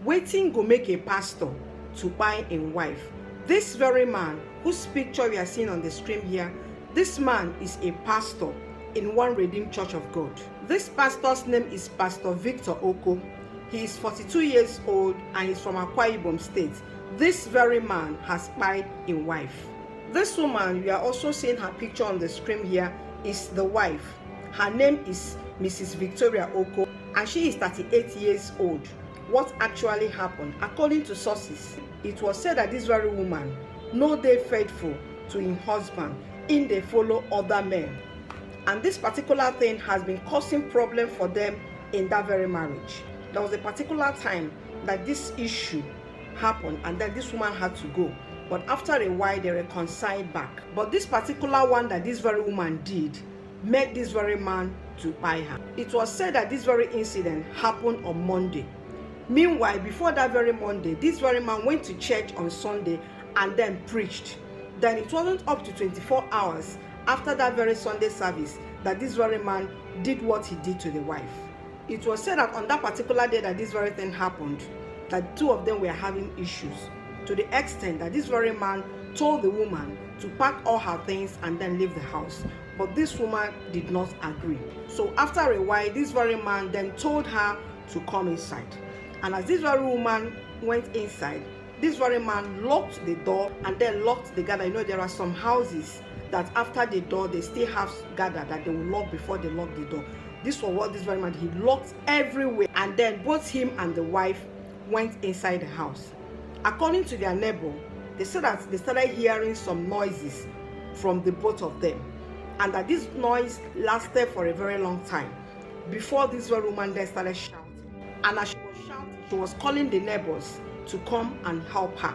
Wetin go make a pastor to buy im wife? This very man whose picture we are seeing on the screen here, this man is a pastor in one Redeemed Church of God. This pastor's name is Pastor Victor Oko. He is 42 years old and he's from Akwa Ibom State. This very man has bought a wife. This woman, we are also seeing her picture on the screen here, is the wife. Her name is Mrs. Victoria Oko and she is 38 years old. What actually happened? According to sources, it was said that this very woman no dey faithful to her husband, in they follow other men. And this particular thing has been causing problem for them in that very marriage. There was a particular time that this issue happened and then this woman had to go. But after a while, they reconciled back. But this particular one that this very woman did made this very man to buy her. It was said that this very incident happened on Monday. Meanwhile, before that very Monday, this very man went to church on Sunday and then preached. Then it wasn't up to 24 hours after that very Sunday service that this very man did what he did to the wife. It was said that on that particular day that this very thing happened, that two of them were having issues, to the extent that this very man told the woman to pack all her things and then leave the house. But this woman did not agree. So after a while, this very man then told her to come inside. And as this very woman went inside, this very man locked the door and then locked the guard. You know, there are some houses that after the door, they still have guard that they will lock before they lock the door. This was what this very man, he locked everywhere. And then both him and the wife went inside the house. According to their neighbor, they said that they started hearing some noises from the both of them. And that this noise lasted for a very long time before this very woman then started shouting. And as she was shouting, she was calling the neighbors to come and help her.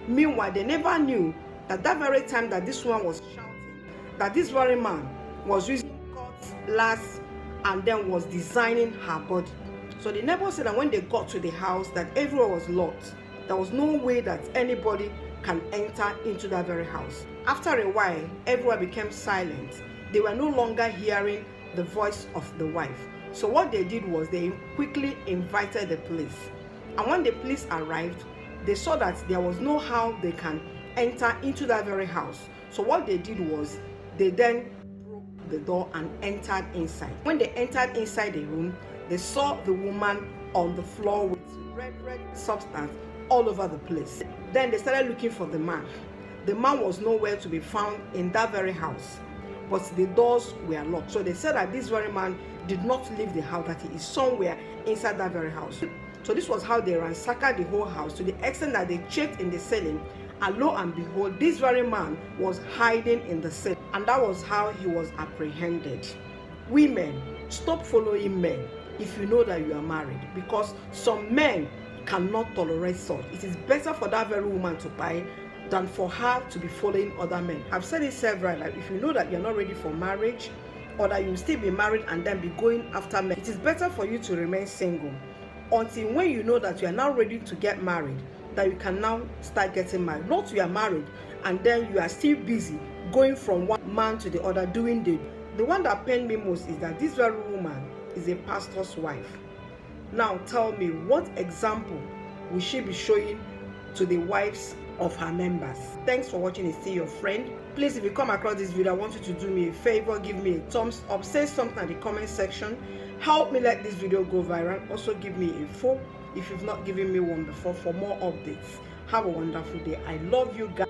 Meanwhile, they never knew that that very time that this woman was shouting, that this very man was using cutlass and then was designing her body. So the neighbors said that when they got to the house, that everywhere was locked. There was no way that anybody can enter into that very house. After a while, everyone became silent. They were no longer hearing the voice of the wife. So what they did was they quickly invited the police. And when the police arrived, they saw that there was no how they can enter into that very house. So what they did was they then broke the door and entered inside. When they entered inside the room, they saw the woman on the floor with red substance all over the place. Then they started looking for the man. The man was nowhere to be found in that very house, but the doors were locked. So they said that this very man did not leave the house, that he is somewhere inside that very house. So this was how they ransacked the whole house, to the extent that they checked in the ceiling, and lo and behold, this very man was hiding in the ceiling, and that was how he was apprehended. Women, stop following men if you know that you are married, because some men cannot tolerate such. It is better for that very woman to buy than for her to be following other men. I've said it several times. If you know that you're not ready for marriage, or that you still be married and then be going after men, it is better for you to remain single until when you know that you are now ready to get married, that you can now start getting married. Not you are married and then you are still busy going from one man to the other doing the one that pained me most is that this very woman is a pastor's wife. Now tell me, what example will she be showing to the wives of her members? Thanks for watching. It's still your friend. Please, if you come across this video, I want you to do me a favor, give me a thumbs up, say something in the comment section, help me let this video go viral. Also give me a follow if you've not given me one before for more updates. Have a wonderful day. I love you guys.